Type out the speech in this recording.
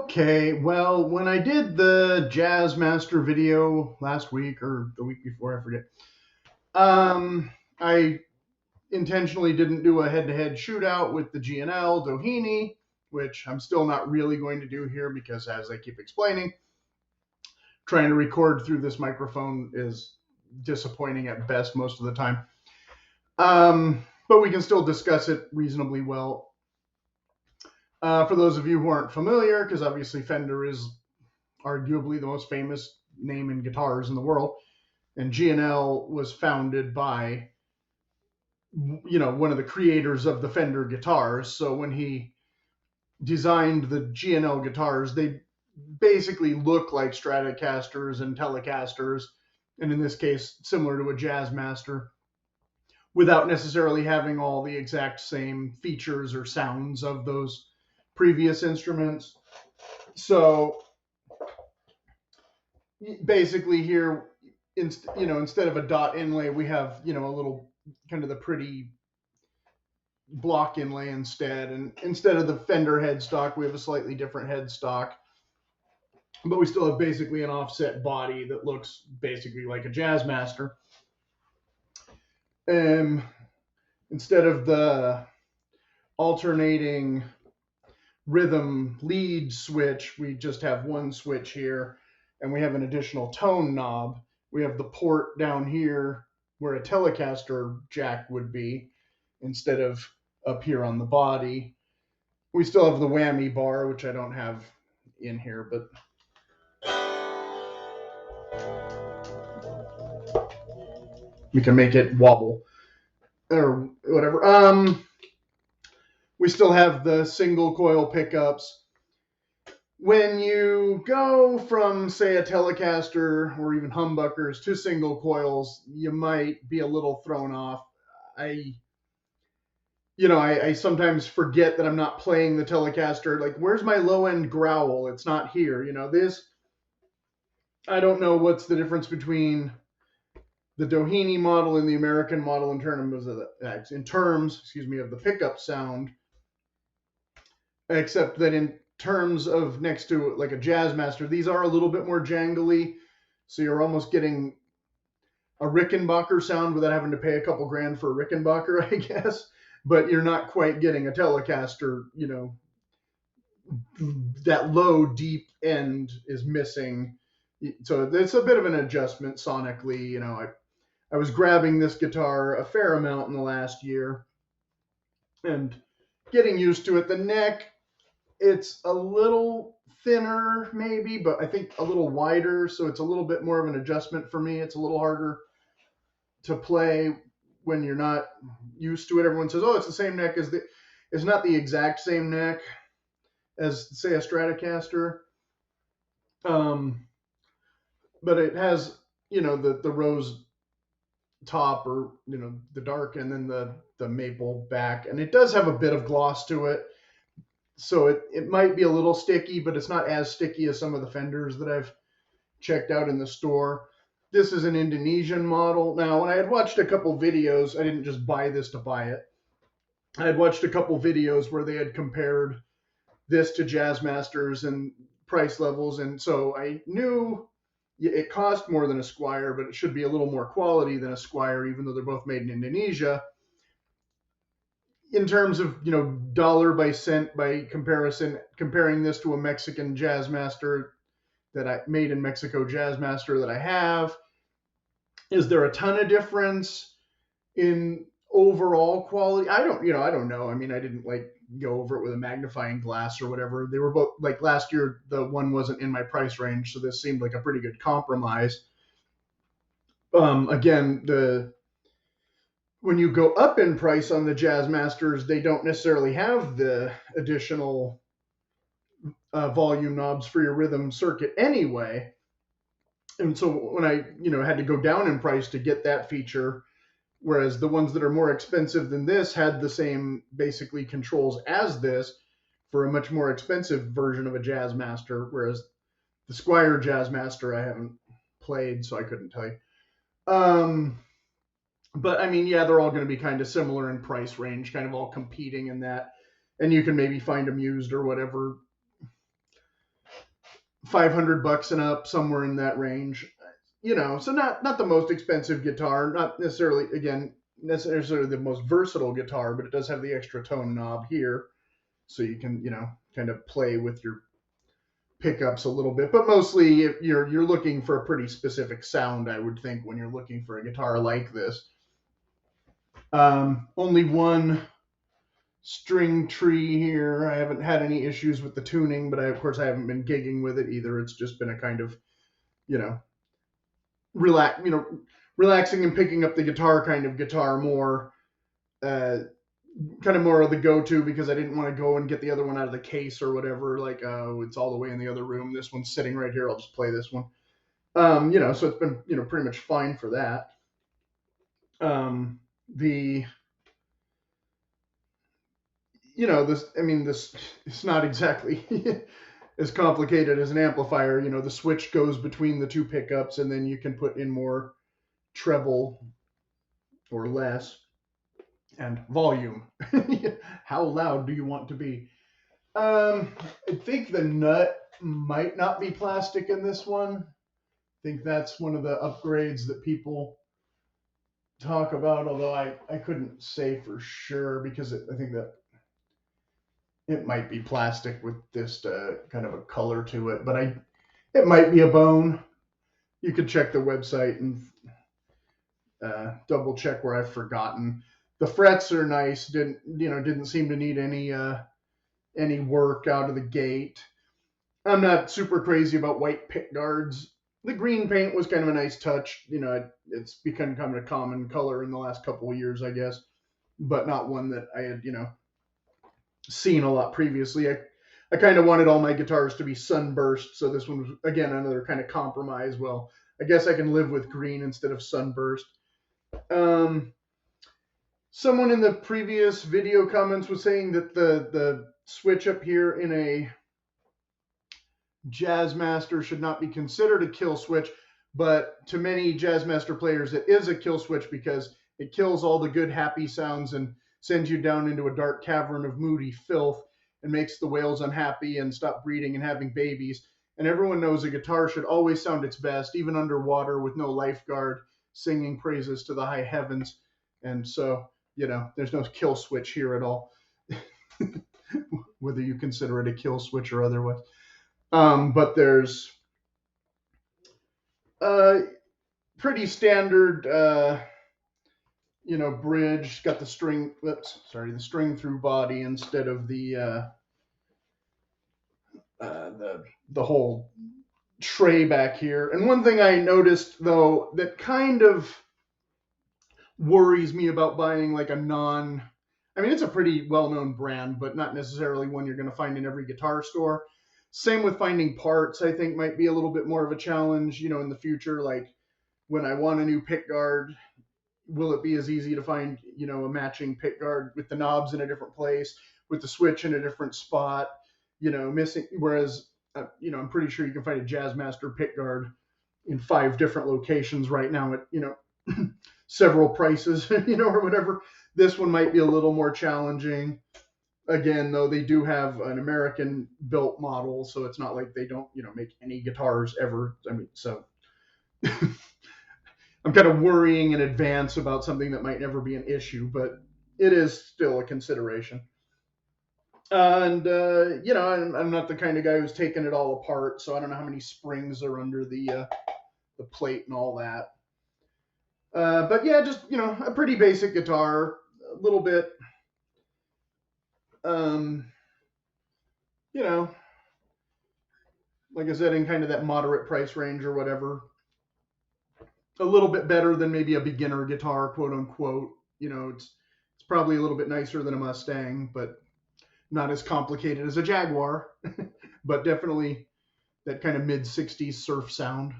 Okay, well, when I did the Jazzmaster video last week or the week before, I forget, I intentionally didn't do a head-to-head shootout with the G&L Doheny, which I'm still not really going to do here because, as I keep explaining, trying to record through this microphone is disappointing at best most of the time. But we can still discuss it reasonably well. For those of you who aren't familiar, because obviously Fender is arguably the most famous name in guitars in the world, and G&L was founded by, one of the creators of the Fender guitars. So when he designed the G&L guitars, they basically look like Stratocasters and Telecasters, and in this case, similar to a Jazzmaster, without necessarily having all the exact same features or sounds of those previous instruments. So basically here, instead of a dot inlay, we have, a little kind of the pretty block inlay instead. And instead of the Fender headstock, we have a slightly different headstock. But we still have basically an offset body that looks basically like a Jazzmaster. Instead of the alternating rhythm lead switch, we just have one switch here, and we have an additional tone knob. We have the port down here where a Telecaster jack would be instead of up here on the body. We still have the whammy bar, which I don't have in here, but we can make it wobble or whatever. We still have the single coil pickups. When you go from, say, a Telecaster or even humbuckers to single coils, you might be a little thrown off. I sometimes forget that I'm not playing the Telecaster. Like, where's my low-end growl? It's not here. I don't know what's the difference between the Doheny model and the American model in terms of the pickup sound, except that in terms of next to like a Jazzmaster, these are a little bit more jangly, so you're almost getting a Rickenbacker sound without having to pay a couple grand for a Rickenbacker, I guess. But you're not quite getting a Telecaster. That low deep end is missing, so it's a bit of an adjustment sonically. I was grabbing this guitar a fair amount in the last year and getting used to it. The neck, it's a little thinner maybe, but I think a little wider, so it's a little bit more of an adjustment for me. It's a little harder to play when you're not used to it. Everyone says, oh, it's the same neck as it's not the exact same neck as, say, a Stratocaster. But it has, the rose top, or, the dark, and then the maple back. And it does have a bit of gloss to it. So it might be a little sticky, but it's not as sticky as some of the Fenders that I've checked out in the store. This is an Indonesian model. Now, when I had watched a couple videos, I didn't just buy this to buy it. I had watched a couple videos where they had compared this to Jazzmasters and price levels, and so I knew it cost more than a Squier, but it should be a little more quality than a Squier, even though they're both made in Indonesia. In terms of, dollar by cent by comparison, comparing this to a Mexican Jazzmaster that I made in Mexico Jazzmaster that I have, is there a ton of difference in overall quality? I don't know. I mean, I didn't go over it with a magnifying glass or whatever. They were both, like, last year, the one wasn't in my price range, so this seemed like a pretty good compromise. Again, when you go up in price on the Jazzmasters, they don't necessarily have the additional volume knobs for your rhythm circuit anyway. And so when I, had to go down in price to get that feature, whereas the ones that are more expensive than this had the same basically controls as this for a much more expensive version of a Jazzmaster, whereas the Squier Jazzmaster I haven't played, so I couldn't tell you. But I mean, yeah, they're all going to be kind of similar in price range, kind of all competing in that. And you can maybe find them used or whatever $500 and up, somewhere in that range. So not the most expensive guitar, not necessarily the most versatile guitar, but it does have the extra tone knob here, so you can kind of play with your pickups a little bit. But mostly, if you're looking for a pretty specific sound, I would think, when you're looking for a guitar like this. Only one string tree here. I haven't had any issues with the tuning, but of course I haven't been gigging with it either. It's just been a kind of, relaxing and picking up the guitar kind of guitar more, kind of more of the go-to, because I didn't want to go and get the other one out of the case or whatever. Like, it's all the way in the other room. This one's sitting right here. I'll just play this one. So it's been, pretty much fine for that. This it's not exactly as complicated as an amplifier. The switch goes between the two pickups, and then you can put in more treble or less, and volume. How loud do you want to be? I think the nut might not be plastic in this one. I think that's one of the upgrades that people talk about, although I couldn't say for sure, because I think that it might be plastic with just kind of a color to it, but it might be a bone. You could check the website and double check where I've forgotten. The frets are nice. Didn't seem to need any work out of the gate. I'm not super crazy about white pick guards. The green paint was kind of a nice touch. It's become kind of a common color in the last couple of years, I guess, but not one that I had, seen a lot previously. I kind of wanted all my guitars to be Sunburst, so this one was, again, another kind of compromise. Well, I guess I can live with green instead of Sunburst. Someone in the previous video comments was saying that the switch up here in a Jazzmaster should not be considered a kill switch, but to many Jazzmaster players it is a kill switch, because it kills all the good happy sounds and sends you down into a dark cavern of moody filth and makes the whales unhappy and stop breeding and having babies. And everyone knows a guitar should always sound its best, even underwater with no lifeguard, singing praises to the high heavens. And so, there's no kill switch here at all, whether you consider it a kill switch or otherwise. But there's pretty standard, bridge. Got the string through body instead of the whole tray back here. And one thing I noticed, though, that kind of worries me about buying like it's a pretty well-known brand, but not necessarily one you're going to find in every guitar store. Same with finding parts, I think might be a little bit more of a challenge, in the future. Like when I want a new pickguard, will it be as easy to find, a matching pickguard with the knobs in a different place, with the switch in a different spot, missing, whereas, I'm pretty sure you can find a Jazzmaster pickguard in 5 different locations right now at, several prices, or whatever. This one might be a little more challenging. Again, though, they do have an American built model, so it's not like they don't, make any guitars ever. So I'm kind of worrying in advance about something that might never be an issue, but it is still a consideration. And, I'm not the kind of guy who's taking it all apart, so I don't know how many springs are under the plate and all that. But yeah, just, a pretty basic guitar, a little bit, like I said, in kind of that moderate price range or whatever. A little bit better than maybe a beginner guitar, quote unquote. It's probably a little bit nicer than a Mustang, but not as complicated as a Jaguar, but definitely that kind of mid-60s surf sound.